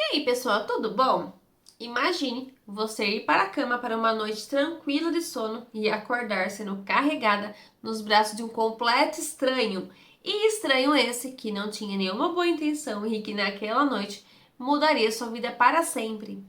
E aí, pessoal, tudo bom? Imagine você ir para a cama para uma noite tranquila de sono e acordar sendo carregada nos braços de um completo estranho. E estranho esse que não tinha nenhuma boa intenção e que naquela noite mudaria sua vida para sempre.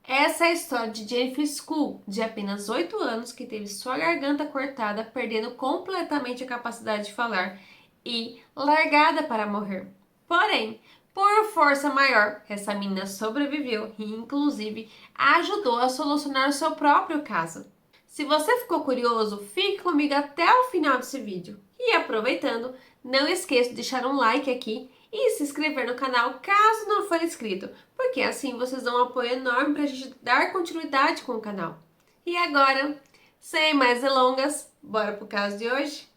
Essa é a história de Jennifer School, de apenas 8 anos, que teve sua garganta cortada, perdendo completamente a capacidade de falar e largada para morrer. Porém, por força maior, essa menina sobreviveu e, inclusive, ajudou a solucionar o seu próprio caso. Se você ficou curioso, fique comigo até o final desse vídeo. E aproveitando, não esqueça de deixar um like aqui e se inscrever no canal caso não for inscrito, porque assim vocês dão um apoio enorme para a gente dar continuidade com o canal. E agora, sem mais delongas, bora pro caso de hoje?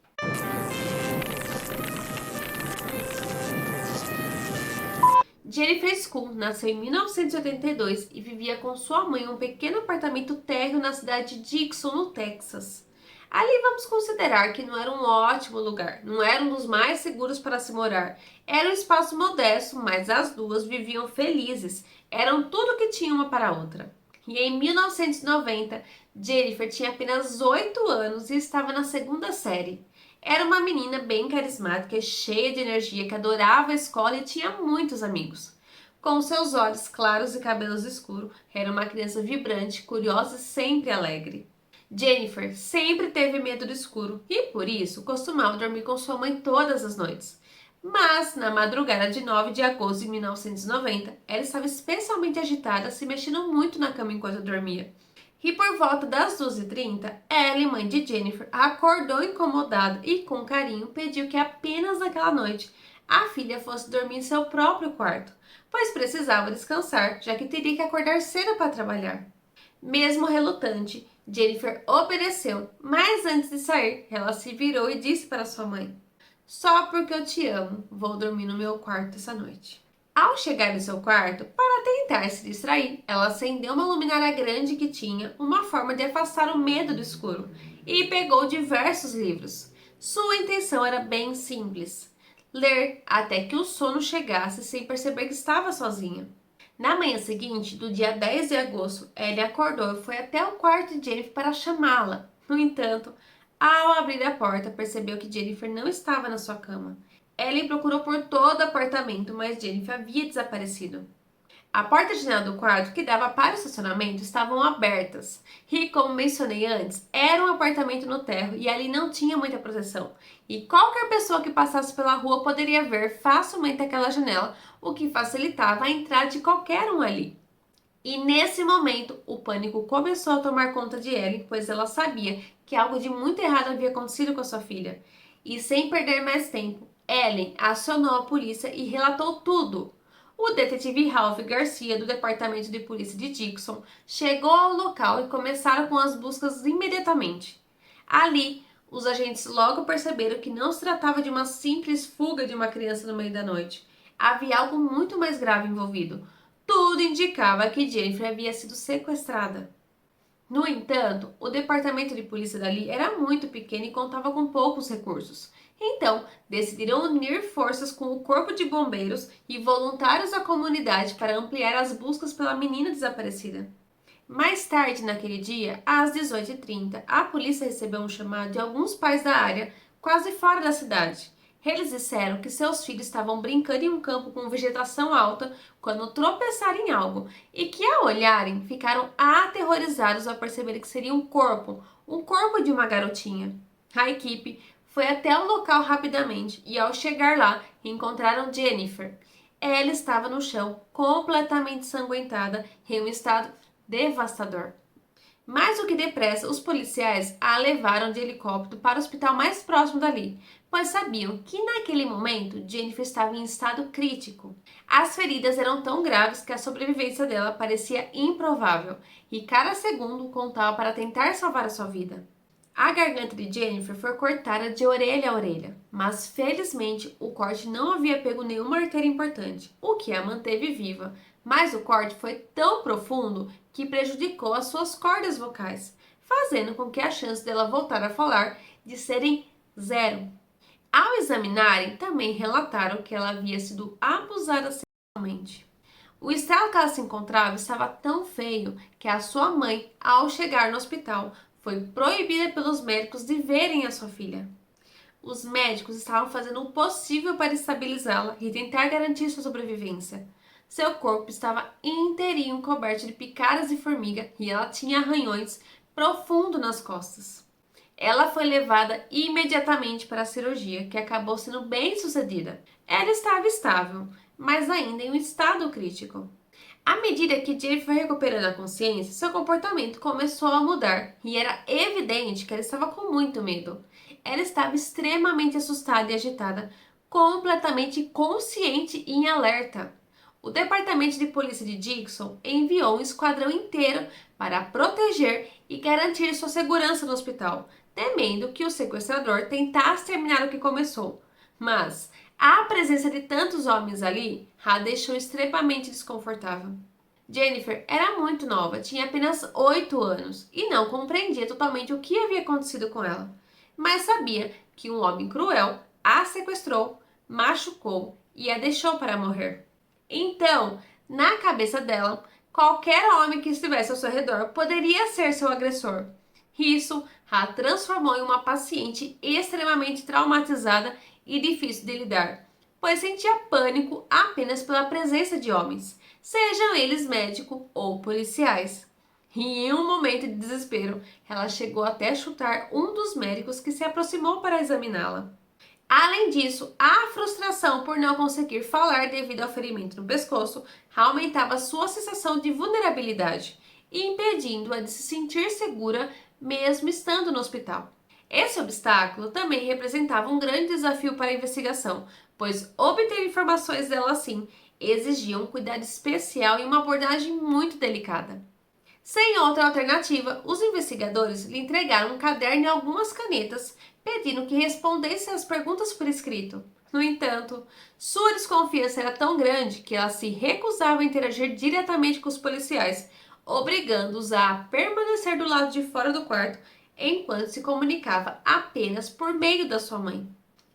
Jennifer School nasceu em 1982 e vivia com sua mãe em um pequeno apartamento térreo na cidade de Dixon, no Texas. Ali vamos considerar que não era um ótimo lugar, não era um dos mais seguros para se morar. Era um espaço modesto, mas as duas viviam felizes. Eram tudo que tinha uma para a outra. E em 1990, Jennifer tinha apenas 8 anos e estava na segunda série. Era uma menina bem carismática e cheia de energia que adorava a escola e tinha muitos amigos. Com seus olhos claros e cabelos escuros, era uma criança vibrante, curiosa e sempre alegre. Jennifer sempre teve medo do escuro e, por isso, costumava dormir com sua mãe todas as noites. Mas, na madrugada de 9 de agosto de 1990, ela estava especialmente agitada, se mexendo muito na cama enquanto dormia. E por volta das 12h30, Ellie, mãe de Jennifer, acordou incomodada e, com carinho, pediu que apenas naquela noite a filha fosse dormir em seu próprio quarto, pois precisava descansar, já que teria que acordar cedo para trabalhar. Mesmo relutante, Jennifer obedeceu, mas antes de sair, ela se virou e disse para sua mãe: Só porque eu te amo, vou dormir no meu quarto essa noite. Ao chegar no seu quarto, para tentar se distrair, ela acendeu uma luminária grande que tinha uma forma de afastar o medo do escuro e pegou diversos livros. Sua intenção era bem simples: ler até que o sono chegasse sem perceber que estava sozinha. Na manhã seguinte, do dia 10 de agosto, Ellie acordou e foi até o quarto de Jennifer para chamá-la. No entanto, ao abrir a porta, percebeu que Jennifer não estava na sua cama. Ellie procurou por todo o apartamento, mas Jennifer havia desaparecido. A porta de janela do quarto que dava para o estacionamento estavam abertas. E, como mencionei antes, era um apartamento no térreo e ali não tinha muita proteção. E qualquer pessoa que passasse pela rua poderia ver facilmente aquela janela, o que facilitava a entrada de qualquer um ali. E nesse momento, o pânico começou a tomar conta de Ellie, pois ela sabia que algo de muito errado havia acontecido com a sua filha. E sem perder mais tempo, Ellen acionou a polícia e relatou tudo. O detetive Ralph Garcia, do Departamento de Polícia de Dixon, chegou ao local e começaram com as buscas imediatamente. Ali, os agentes logo perceberam que não se tratava de uma simples fuga de uma criança no meio da noite. Havia algo muito mais grave envolvido. Tudo indicava que Jennifer havia sido sequestrada. No entanto, o departamento de polícia dali era muito pequeno e contava com poucos recursos. Então, decidiram unir forças com o corpo de bombeiros e voluntários da comunidade para ampliar as buscas pela menina desaparecida. Mais tarde naquele dia, às 18h30, a polícia recebeu um chamado de alguns pais da área, quase fora da cidade. Eles disseram que seus filhos estavam brincando em um campo com vegetação alta quando tropeçaram em algo e que, ao olharem, ficaram aterrorizados ao perceberem que seria um corpo de uma garotinha. A equipe foi até o local rapidamente e, ao chegar lá, encontraram Jennifer. Ela estava no chão, completamente ensanguentada, em um estado devastador. Mais do que depressa, os policiais a levaram de helicóptero para o hospital mais próximo dali, pois sabiam que naquele momento Jennifer estava em estado crítico. As feridas eram tão graves que a sobrevivência dela parecia improvável, e cada segundo contava para tentar salvar a sua vida. A garganta de Jennifer foi cortada de orelha a orelha, mas felizmente o corte não havia pego nenhuma artéria importante, o que a manteve viva. Mas o corte foi tão profundo que prejudicou as suas cordas vocais, fazendo com que a chance dela voltar a falar de serem zero. Ao examinarem, também relataram que ela havia sido abusada sexualmente. O estado que ela se encontrava estava tão feio que a sua mãe, ao chegar no hospital, foi proibida pelos médicos de verem a sua filha. Os médicos estavam fazendo o possível para estabilizá-la e tentar garantir sua sobrevivência. Seu corpo estava inteirinho coberto de picadas de formiga e ela tinha arranhões profundos nas costas. Ela foi levada imediatamente para a cirurgia, que acabou sendo bem sucedida. Ela estava estável, mas ainda em um estado crítico. À medida que Jane foi recuperando a consciência, seu comportamento começou a mudar e era evidente que ela estava com muito medo. Ela estava extremamente assustada e agitada, completamente consciente e em alerta. O departamento de polícia de Dixon enviou um esquadrão inteiro para proteger e garantir sua segurança no hospital, temendo que o sequestrador tentasse terminar o que começou. Mas a presença de tantos homens ali a deixou extremamente desconfortável. Jennifer era muito nova, tinha apenas 8 anos e não compreendia totalmente o que havia acontecido com ela, mas sabia que um homem cruel a sequestrou, machucou e a deixou para morrer. Então, na cabeça dela, qualquer homem que estivesse ao seu redor poderia ser seu agressor. Isso a transformou em uma paciente extremamente traumatizada e difícil de lidar, pois sentia pânico apenas pela presença de homens, sejam eles médicos ou policiais. E em um momento de desespero, ela chegou até a chutar um dos médicos que se aproximou para examiná-la. Além disso, a frustração por não conseguir falar devido ao ferimento no pescoço aumentava sua sensação de vulnerabilidade, impedindo-a de se sentir segura mesmo estando no hospital. Esse obstáculo também representava um grande desafio para a investigação, pois obter informações dela assim exigia um cuidado especial e uma abordagem muito delicada. Sem outra alternativa, os investigadores lhe entregaram um caderno e algumas canetas, pedindo que respondesse às perguntas por escrito. No entanto, sua desconfiança era tão grande que ela se recusava a interagir diretamente com os policiais, obrigando-os a permanecer do lado de fora do quarto enquanto se comunicava apenas por meio da sua mãe.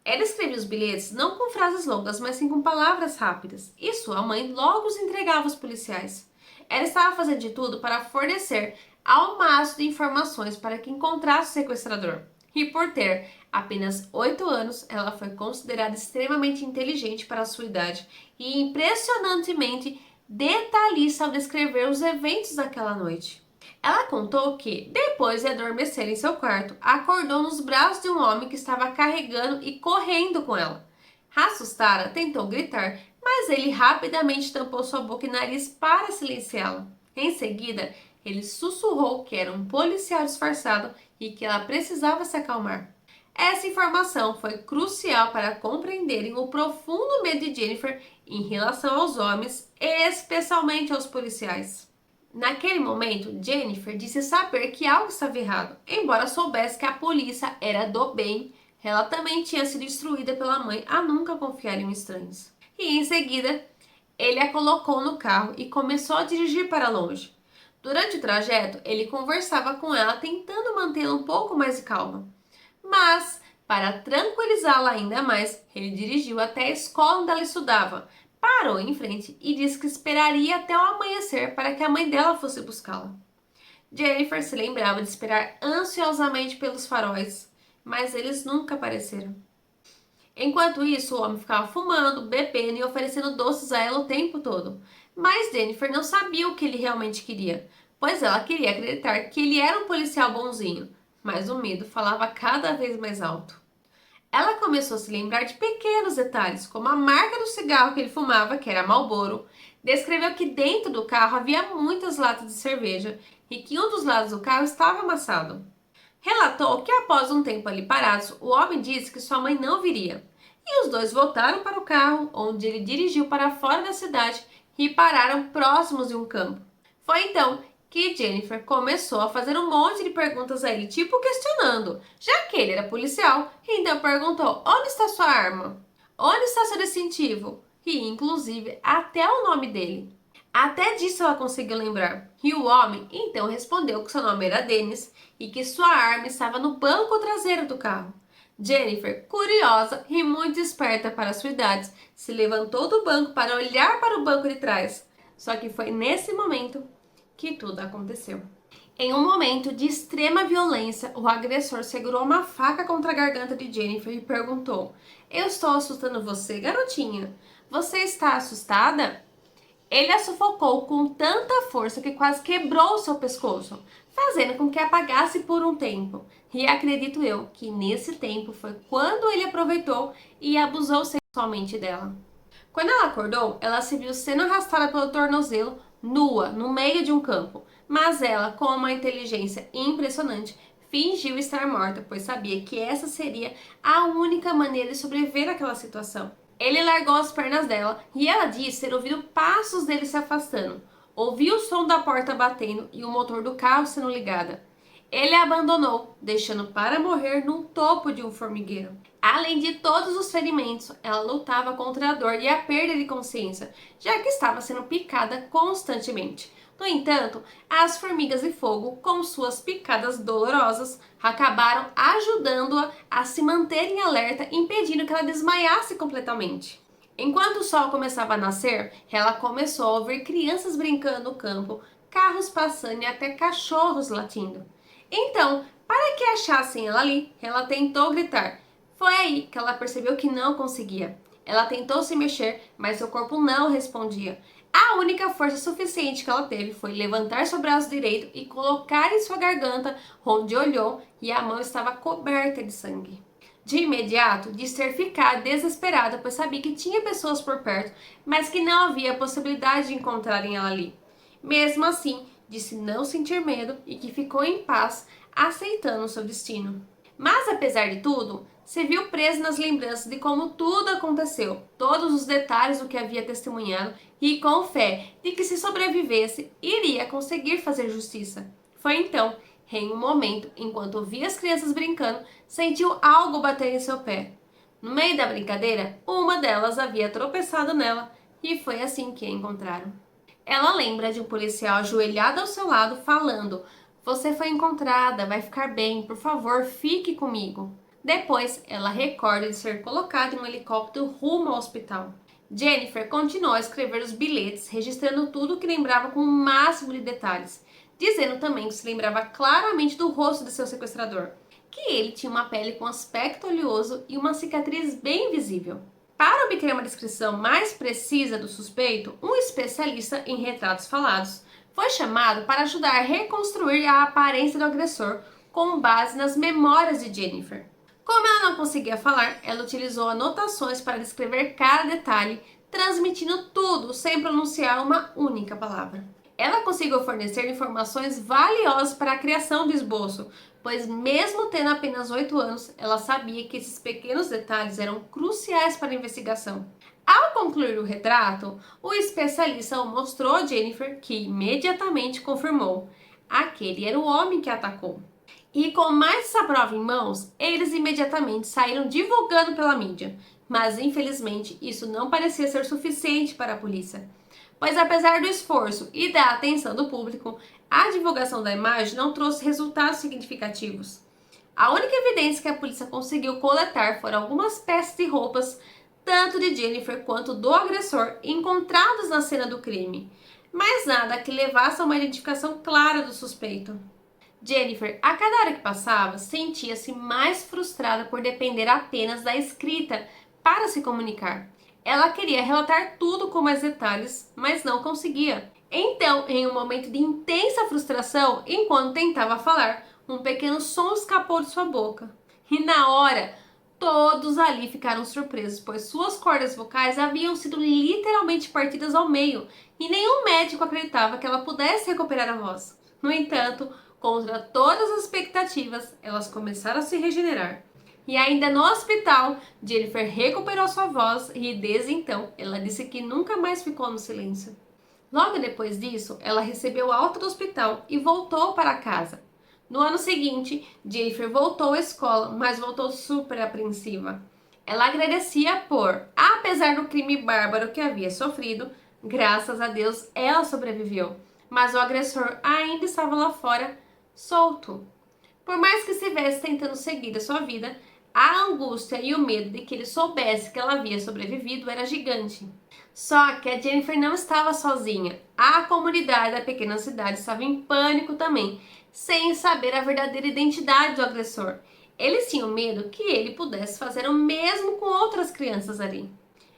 Ela escrevia os bilhetes não com frases longas, mas sim com palavras rápidas, e sua mãe logo os entregava aos policiais. Ela estava fazendo de tudo para fornecer ao máximo de informações para que encontrasse o sequestrador. E por ter apenas 8 anos, ela foi considerada extremamente inteligente para a sua idade e impressionantemente detalhista ao descrever os eventos daquela noite. Ela contou que, depois de adormecer em seu quarto, acordou nos braços de um homem que estava carregando e correndo com ela. Assustada, tentou gritar, mas ele rapidamente tampou sua boca e nariz para silenciá-la. Em seguida, ele sussurrou que era um policial disfarçado e que ela precisava se acalmar. Essa informação foi crucial para compreenderem o profundo medo de Jennifer em relação aos homens, especialmente aos policiais. Naquele momento, Jennifer disse saber que algo estava errado. Embora soubesse que a polícia era do bem, ela também tinha sido instruída pela mãe a nunca confiar em estranhos. E em seguida, ele a colocou no carro e começou a dirigir para longe. Durante o trajeto, ele conversava com ela, tentando mantê-la um pouco mais calma. Mas, para tranquilizá-la ainda mais, ele dirigiu até a escola onde ela estudava, parou em frente e disse que esperaria até o amanhecer para que a mãe dela fosse buscá-la. Jennifer se lembrava de esperar ansiosamente pelos faróis, mas eles nunca apareceram. Enquanto isso, o homem ficava fumando, bebendo e oferecendo doces a ela o tempo todo. Mas Jennifer não sabia o que ele realmente queria, pois ela queria acreditar que ele era um policial bonzinho, mas o medo falava cada vez mais alto. Ela começou a se lembrar de pequenos detalhes, como a marca do cigarro que ele fumava, que era Marlboro. Descreveu que dentro do carro havia muitas latas de cerveja e que um dos lados do carro estava amassado. Relatou que após um tempo ali parados, o homem disse que sua mãe não viria. E os dois voltaram para o carro, onde ele dirigiu para fora da cidade e pararam próximos de um campo. Foi então que Jennifer começou a fazer um monte de perguntas a ele, tipo questionando, já que ele era policial, então perguntou: onde está sua arma? Onde está seu distintivo? E, inclusive, até o nome dele. Até disso ela conseguiu lembrar. E o homem então respondeu que seu nome era Dennis e que sua arma estava no banco traseiro do carro. Jennifer, curiosa e muito esperta para sua idade, se levantou do banco para olhar para o banco de trás. Só que foi nesse momento que tudo aconteceu. Em um momento de extrema violência, o agressor segurou uma faca contra a garganta de Jennifer e perguntou: Eu estou assustando você, garotinha? Você está assustada? Ele a sufocou com tanta força que quase quebrou o seu pescoço, fazendo com que apagasse por um tempo. E acredito eu que nesse tempo foi quando ele aproveitou e abusou sexualmente dela. Quando ela acordou, ela se viu sendo arrastada pelo tornozelo, nua, no meio de um campo. Mas ela, com uma inteligência impressionante, fingiu estar morta, pois sabia que essa seria a única maneira de sobreviver àquela situação. Ele largou as pernas dela e ela disse ter ouvido passos dele se afastando. Ouviu o som da porta batendo e o motor do carro sendo ligado. Ele a abandonou, deixando para morrer no topo de um formigueiro. Além de todos os ferimentos, ela lutava contra a dor e a perda de consciência, já que estava sendo picada constantemente. No entanto, as formigas de fogo, com suas picadas dolorosas, acabaram ajudando-a a se manter em alerta, impedindo que ela desmaiasse completamente. Enquanto o sol começava a nascer, ela começou a ouvir crianças brincando no campo, carros passando e até cachorros latindo. Então, para que achassem ela ali, ela tentou gritar. Foi aí que ela percebeu que não conseguia. Ela tentou se mexer, mas seu corpo não respondia. A única força suficiente que ela teve foi levantar seu braço direito e colocar em sua garganta, onde olhou e a mão estava coberta de sangue. De imediato, disse ter ficado desesperada, pois sabia que tinha pessoas por perto, mas que não havia possibilidade de encontrarem ela ali. Mesmo assim, disse não sentir medo e que ficou em paz, aceitando o seu destino. Mas apesar de tudo, se viu preso nas lembranças de como tudo aconteceu, todos os detalhes do que havia testemunhado e com fé de que se sobrevivesse, iria conseguir fazer justiça. Foi então, em um momento, enquanto ouvia as crianças brincando, sentiu algo bater em seu pé. No meio da brincadeira, uma delas havia tropeçado nela e foi assim que a encontraram. Ela lembra de um policial ajoelhado ao seu lado falando: Você foi encontrada, vai ficar bem, por favor, fique comigo. Depois, ela recorda de ser colocada em um helicóptero rumo ao hospital. Jennifer continuou a escrever os bilhetes, registrando tudo o que lembrava com o máximo de detalhes, dizendo também que se lembrava claramente do rosto de seu sequestrador, que ele tinha uma pele com aspecto oleoso e uma cicatriz bem visível. Para obter uma descrição mais precisa do suspeito, um especialista em retratos falados foi chamado para ajudar a reconstruir a aparência do agressor com base nas memórias de Jennifer. Como ela não conseguia falar, ela utilizou anotações para descrever cada detalhe, transmitindo tudo sem pronunciar uma única palavra. Ela conseguiu fornecer informações valiosas para a criação do esboço, pois mesmo tendo apenas 8 anos, ela sabia que esses pequenos detalhes eram cruciais para a investigação. Ao concluir o retrato, o especialista o mostrou a Jennifer, que imediatamente confirmou: aquele era o homem que a atacou. E com mais essa prova em mãos, eles imediatamente saíram divulgando pela mídia. Mas infelizmente isso não parecia ser suficiente para a polícia. Pois apesar do esforço e da atenção do público, a divulgação da imagem não trouxe resultados significativos. A única evidência que a polícia conseguiu coletar foram algumas peças de roupas, tanto de Jennifer quanto do agressor, encontrados na cena do crime, mas nada que levasse a uma identificação clara do suspeito. Jennifer, a cada hora que passava, sentia-se mais frustrada por depender apenas da escrita para se comunicar. Ela queria relatar tudo com mais detalhes, mas não conseguia. Então, em um momento de intensa frustração, enquanto tentava falar, um pequeno som escapou de sua boca. E na hora, todos ali ficaram surpresos, pois suas cordas vocais haviam sido literalmente partidas ao meio, e nenhum médico acreditava que ela pudesse recuperar a voz. No entanto, contra todas as expectativas, elas começaram a se regenerar. E ainda no hospital, Jennifer recuperou sua voz e desde então ela disse que nunca mais ficou no silêncio. Logo depois disso, ela recebeu alta do hospital e voltou para casa. No ano seguinte, Jennifer voltou à escola, mas voltou super apreensiva. Ela agradecia por, apesar do crime bárbaro que havia sofrido, graças a Deus ela sobreviveu. Mas o agressor ainda estava lá fora, solto. Por mais que estivesse tentando seguir a sua vida, a angústia e o medo de que ele soubesse que ela havia sobrevivido era gigante. Só que a Jennifer não estava sozinha. A comunidade da pequena cidade estava em pânico também, sem saber a verdadeira identidade do agressor. Eles tinham medo que ele pudesse fazer o mesmo com outras crianças ali.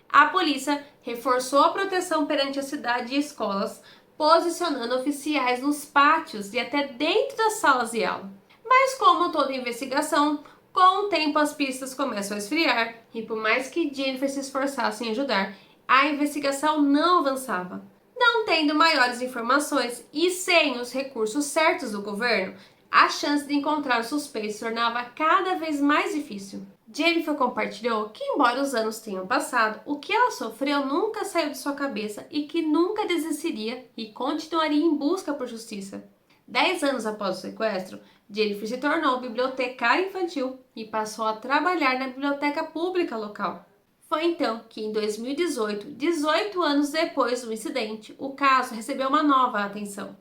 A polícia reforçou a proteção perante a cidade e escolas, posicionando oficiais nos pátios e até dentro das salas de aula. Mas como toda investigação, com o tempo as pistas começam a esfriar e por mais que Jennifer se esforçasse em ajudar, a investigação não avançava. Não tendo maiores informações e sem os recursos certos do governo, a chance de encontrar o suspeito se tornava cada vez mais difícil. Jennifer compartilhou que, embora os anos tenham passado, o que ela sofreu nunca saiu de sua cabeça e que nunca desistiria e continuaria em busca por justiça. 10 anos após o sequestro, Jennifer se tornou bibliotecária infantil e passou a trabalhar na biblioteca pública local. Foi então que, em 2018, 18 anos depois do incidente, o caso recebeu uma nova atenção.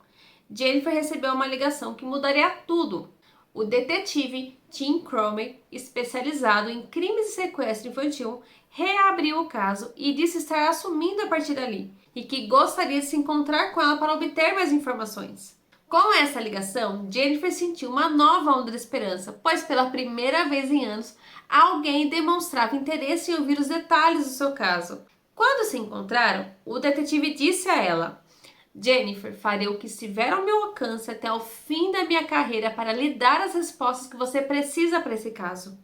Jennifer recebeu uma ligação que mudaria tudo. O detetive Tim Cromie, especializado em crimes de sequestro infantil, reabriu o caso e disse estar assumindo a partir dali e que gostaria de se encontrar com ela para obter mais informações. Com essa ligação, Jennifer sentiu uma nova onda de esperança, pois pela primeira vez em anos, alguém demonstrava interesse em ouvir os detalhes do seu caso. Quando se encontraram, o detetive disse a ela: Jennifer, farei o que estiver ao meu alcance até o fim da minha carreira para lhe dar as respostas que você precisa para esse caso.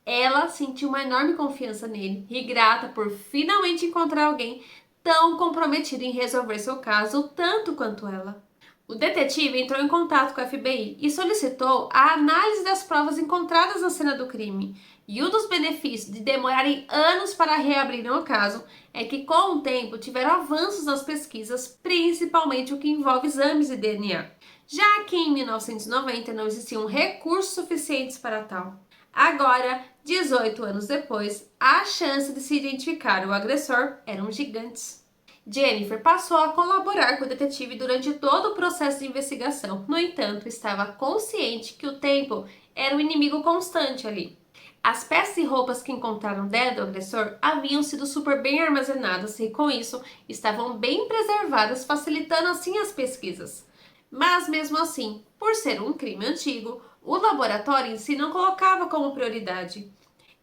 Ela sentiu uma enorme confiança nele e grata por finalmente encontrar alguém tão comprometido em resolver seu caso tanto quanto ela. O detetive entrou em contato com a FBI e solicitou a análise das provas encontradas na cena do crime. E um dos benefícios de demorarem anos para reabrirem o caso é que, com o tempo, tiveram avanços nas pesquisas, principalmente o que envolve exames de DNA, já que em 1990 não existiam recursos suficientes para tal. Agora, 18 anos depois, a chance de se identificar o agressor eram gigantes. Jennifer passou a colaborar com o detetive durante todo o processo de investigação. No entanto, estava consciente que o tempo era um inimigo constante ali. As peças e roupas que encontraram dela do agressor haviam sido super bem armazenadas e, com isso, estavam bem preservadas, facilitando assim as pesquisas. Mas, mesmo assim, por ser um crime antigo, o laboratório em si não colocava como prioridade.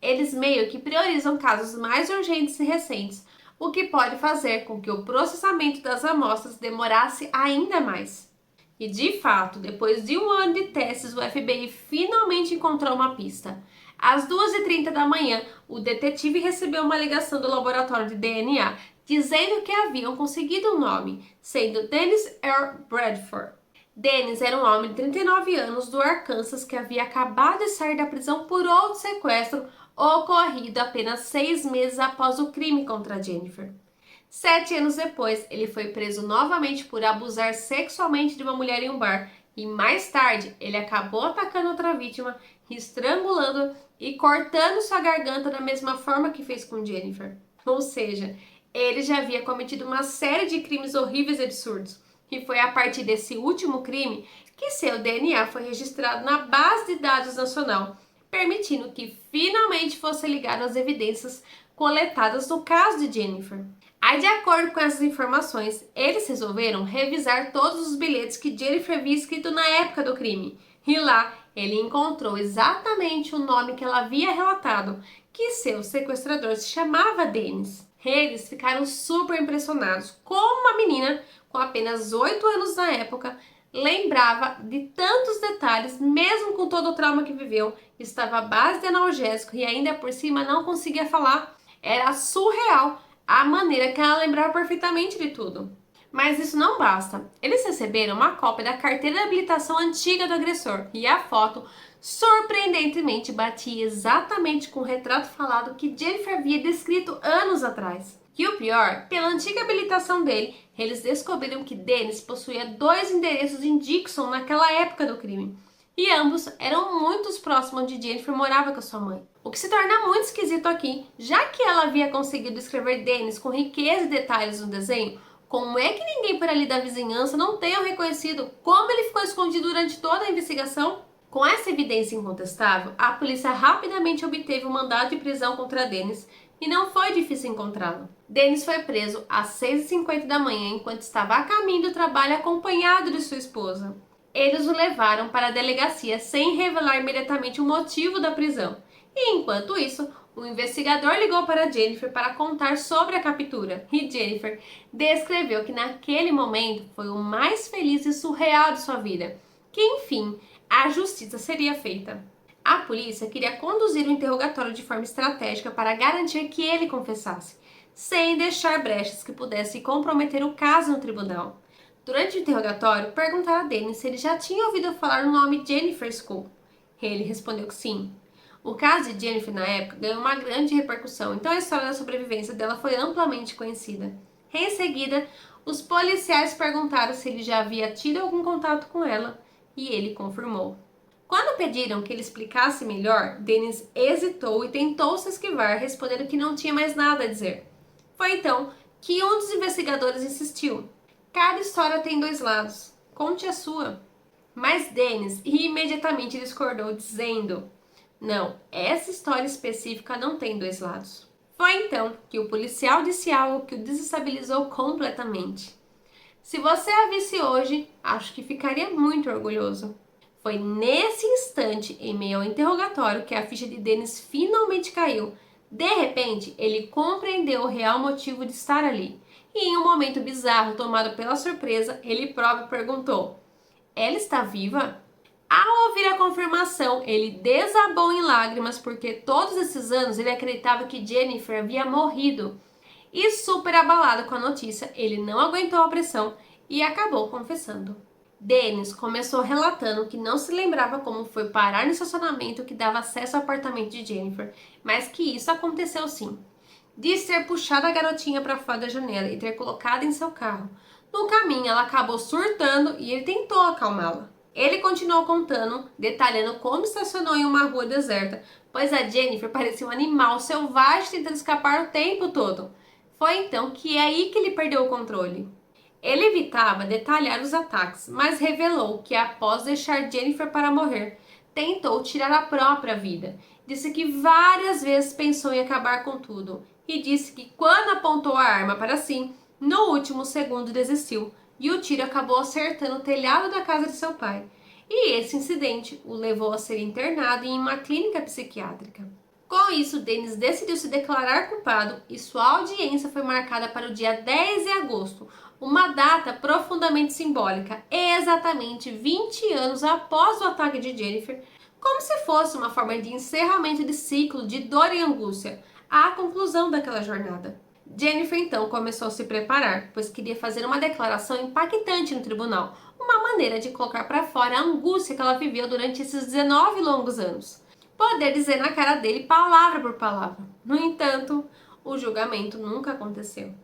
Eles meio que priorizam casos mais urgentes e recentes, o que pode fazer com que o processamento das amostras demorasse ainda mais. E de fato, depois de um ano de testes, o FBI finalmente encontrou uma pista. Às 2h30 da manhã, o detetive recebeu uma ligação do laboratório de DNA dizendo que haviam conseguido um nome, sendo Dennis R. Bradford. Dennis era um homem de 39 anos do Arkansas que havia acabado de sair da prisão por outro sequestro ocorrido apenas 6 meses após o crime contra Jennifer. 7 anos depois, ele foi preso novamente por abusar sexualmente de uma mulher em um bar e mais tarde ele acabou atacando outra vítima, estrangulando e cortando sua garganta da mesma forma que fez com Jennifer. Ou seja, ele já havia cometido uma série de crimes horríveis e absurdos. E foi a partir desse último crime que seu DNA foi registrado na base de dados nacional, permitindo que finalmente fosse ligado às evidências coletadas no caso de Jennifer. Aí, de acordo com essas informações, eles resolveram revisar todos os bilhetes que Jennifer havia escrito na época do crime. E lá, ele encontrou exatamente o nome que ela havia relatado, que seu sequestrador se chamava Dennis. Eles ficaram super impressionados como uma menina com apenas 8 anos na época lembrava de tantos detalhes, mesmo com todo o trauma que viveu, estava à base de analgésico e ainda por cima não conseguia falar. Era surreal a maneira que ela lembrava perfeitamente de tudo. Mas isso não basta. Eles receberam uma cópia da carteira de habilitação antiga do agressor e a foto, surpreendentemente, batia exatamente com o retrato falado que Jennifer havia descrito anos atrás. E o pior, pela antiga habilitação dele, eles descobriram que Dennis possuía 2 endereços em Dixon naquela época do crime. E ambos eram muito próximos onde Jennifer morava com sua mãe. O que se torna muito esquisito aqui, já que ela havia conseguido escrever Dennis com riqueza e detalhes no desenho, como é que ninguém por ali da vizinhança não tenha o reconhecido? Como ele ficou escondido durante toda a investigação? Com essa evidência incontestável, a polícia rapidamente obteve um mandado de prisão contra Dennis, e não foi difícil encontrá-lo. Dennis foi preso às 6h50 da manhã enquanto estava a caminho do trabalho acompanhado de sua esposa. Eles o levaram para a delegacia sem revelar imediatamente o motivo da prisão. E enquanto isso, o investigador ligou para Jennifer para contar sobre a captura. E Jennifer descreveu que naquele momento foi o mais feliz e surreal de sua vida. Que enfim, a justiça seria feita. A polícia queria conduzir o interrogatório de forma estratégica para garantir que ele confessasse, sem deixar brechas que pudessem comprometer o caso no tribunal. Durante o interrogatório, perguntaram a Dennis se ele já tinha ouvido falar no nome Jennifer School. Ele respondeu que sim. O caso de Jennifer na época ganhou uma grande repercussão, então a história da sobrevivência dela foi amplamente conhecida. Em seguida, os policiais perguntaram se ele já havia tido algum contato com ela, e ele confirmou. Quando pediram que ele explicasse melhor, Dennis hesitou e tentou se esquivar, respondendo que não tinha mais nada a dizer. Foi então que um dos investigadores insistiu. Cada história tem dois lados. Conte a sua. Mas Dennis imediatamente discordou, dizendo: não, essa história específica não tem dois lados. Foi então que o policial disse algo que o desestabilizou completamente. Se você a visse hoje, acho que ficaria muito orgulhoso. Foi nesse instante, em meio ao interrogatório, que a ficha de Dennis finalmente caiu. De repente, ele compreendeu o real motivo de estar ali. E em um momento bizarro, tomado pela surpresa, ele próprio perguntou: ela está viva? Ao ouvir a confirmação, ele desabou em lágrimas porque todos esses anos ele acreditava que Jennifer havia morrido. E super abalado com a notícia, ele não aguentou a pressão e acabou confessando. Dennis começou relatando que não se lembrava como foi parar no estacionamento que dava acesso ao apartamento de Jennifer, mas que isso aconteceu sim. Disse ter puxado a garotinha para fora da janela e ter colocado em seu carro. No caminho, ela acabou surtando e ele tentou acalmá-la. Ele continuou contando, detalhando como estacionou em uma rua deserta, pois a Jennifer parecia um animal selvagem tentando escapar o tempo todo. Foi então que é aí que ele perdeu o controle. Ele evitava detalhar os ataques, mas revelou que após deixar Jennifer para morrer, tentou tirar a própria vida. Disse que várias vezes pensou em acabar com tudo e disse que quando apontou a arma para si, no último segundo desistiu e o tiro acabou acertando o telhado da casa de seu pai. E esse incidente o levou a ser internado em uma clínica psiquiátrica. Com isso, Dennis decidiu se declarar culpado e sua audiência foi marcada para o dia 10 de agosto, uma data profundamente simbólica, exatamente 20 anos após o ataque de Jennifer, como se fosse uma forma de encerramento de ciclo de dor e angústia, à conclusão daquela jornada. Jennifer então começou a se preparar, pois queria fazer uma declaração impactante no tribunal, uma maneira de colocar para fora a angústia que ela viveu durante esses 19 longos anos. Poder dizer na cara dele palavra por palavra. No entanto, o julgamento nunca aconteceu.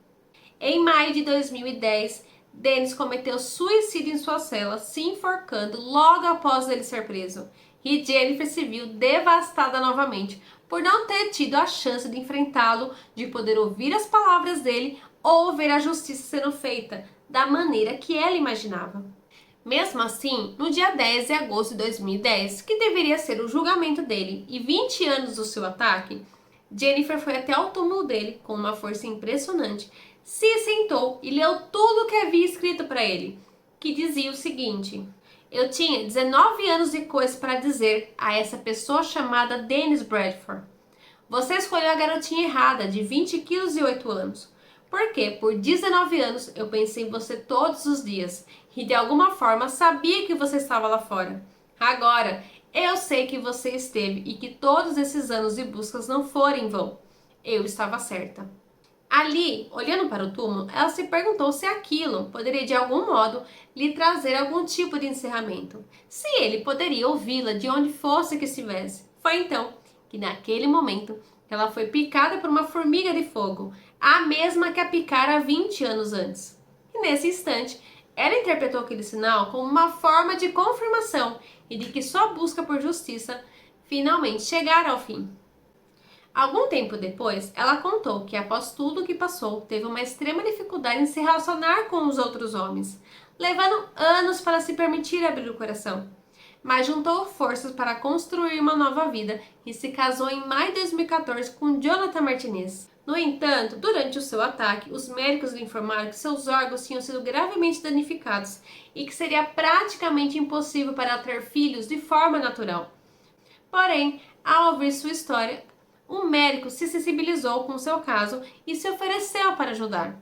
Em maio de 2010, Dennis cometeu suicídio em sua cela, se enforcando logo após ele ser preso. E Jennifer se viu devastada novamente por não ter tido a chance de enfrentá-lo, de poder ouvir as palavras dele ou ver a justiça sendo feita da maneira que ela imaginava. Mesmo assim, no dia 10 de agosto de 2010, que deveria ser o julgamento dele e 20 anos do seu ataque, Jennifer foi até o túmulo dele com uma força impressionante, se sentou e leu tudo o que havia escrito para ele, que dizia o seguinte: eu tinha 19 anos de coisas para dizer a essa pessoa chamada Dennis Bradford. Você escolheu a garotinha errada, de 20 quilos e 8 anos. Porque por 19 anos eu pensei em você todos os dias e de alguma forma sabia que você estava lá fora. Agora, eu sei que você esteve e que todos esses anos de buscas não foram em vão. Eu estava certa. Ali, olhando para o túmulo, ela se perguntou se aquilo poderia de algum modo lhe trazer algum tipo de encerramento. Se ele poderia ouvi-la de onde fosse que estivesse. Foi então que naquele momento ela foi picada por uma formiga de fogo, a mesma que a picara 20 anos antes. E nesse instante, ela interpretou aquele sinal como uma forma de confirmação e de que sua busca por justiça finalmente chegara ao fim. Algum tempo depois, ela contou que após tudo o que passou, teve uma extrema dificuldade em se relacionar com os outros homens, levando anos para se permitir abrir o coração. mas juntou forças para construir uma nova vida e se casou em maio de 2014 com Jonathan Martinez. No entanto, durante o seu ataque, os médicos lhe informaram que seus órgãos tinham sido gravemente danificados e que seria praticamente impossível para ela ter filhos de forma natural. Porém, ao ouvir sua história, o médico se sensibilizou com seu caso e se ofereceu para ajudar.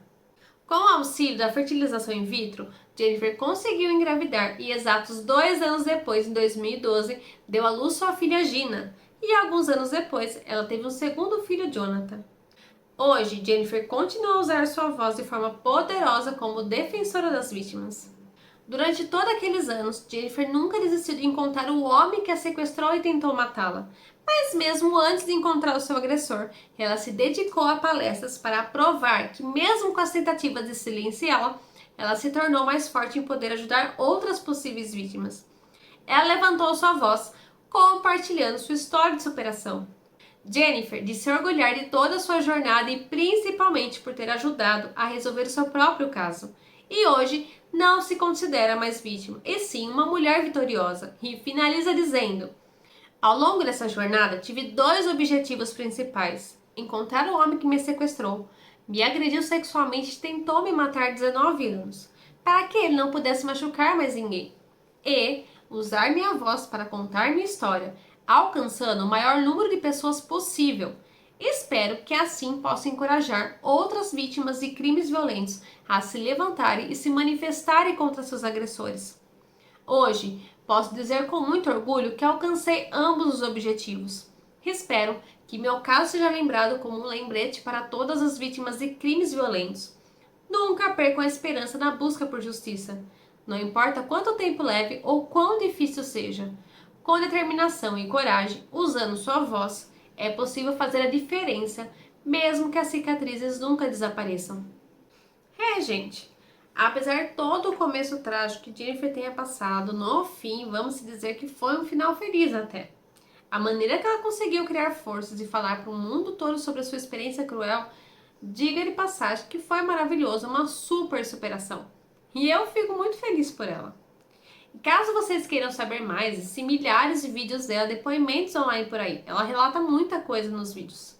Com o auxílio da fertilização in vitro, Jennifer conseguiu engravidar e exatos 2 anos depois, em 2012, deu à luz sua filha Gina. E alguns anos depois, ela teve um segundo filho, Jonathan. Hoje, Jennifer continua a usar sua voz de forma poderosa como defensora das vítimas. Durante todos aqueles anos, Jennifer nunca desistiu de encontrar o homem que a sequestrou e tentou matá-la. Mas mesmo antes de encontrar o seu agressor, ela se dedicou a palestras para provar que mesmo com as tentativas de silenciá-la, ela se tornou mais forte em poder ajudar outras possíveis vítimas. Ela levantou sua voz, compartilhando sua história de superação. Jennifer disse se orgulhar de toda a sua jornada e principalmente por ter ajudado a resolver o seu próprio caso. E hoje não se considera mais vítima, e sim uma mulher vitoriosa. E finaliza dizendo: ao longo dessa jornada tive 2 objetivos principais: encontrar o homem que me sequestrou, me agrediu sexualmente e tentou me matar 19 anos, para que ele não pudesse machucar mais ninguém, e usar minha voz para contar minha história, alcançando o maior número de pessoas possível. Espero que assim possa encorajar outras vítimas de crimes violentos a se levantarem e se manifestarem contra seus agressores. Hoje, posso dizer com muito orgulho que alcancei ambos os objetivos. Espero que meu caso seja lembrado como um lembrete para todas as vítimas de crimes violentos. Nunca percam a esperança na busca por justiça. Não importa quanto tempo leve ou quão difícil seja. Com determinação e coragem, usando sua voz, é possível fazer a diferença, mesmo que as cicatrizes nunca desapareçam. Gente, apesar de todo o começo trágico que Jennifer tenha passado, no fim, vamos dizer que foi um final feliz até. A maneira que ela conseguiu criar forças e falar para o mundo todo sobre a sua experiência cruel, diga de passagem que foi maravilhoso, uma super superação. E eu fico muito feliz por ela. Caso vocês queiram saber mais, existem milhares de vídeos dela, depoimentos online por aí. Ela relata muita coisa nos vídeos.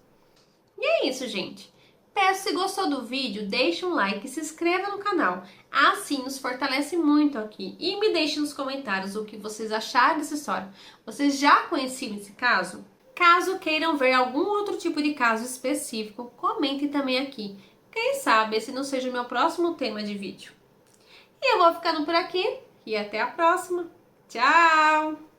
E é isso, gente. Peço, se gostou do vídeo, deixe um like e se inscreva no canal. Assim nos fortalece muito aqui. E me deixe nos comentários o que vocês acharam dessa história. Vocês já conheciam esse caso? Caso queiram ver algum outro tipo de caso específico, comentem também aqui. Quem sabe esse não seja o meu próximo tema de vídeo. E eu vou ficando por aqui e até a próxima. Tchau!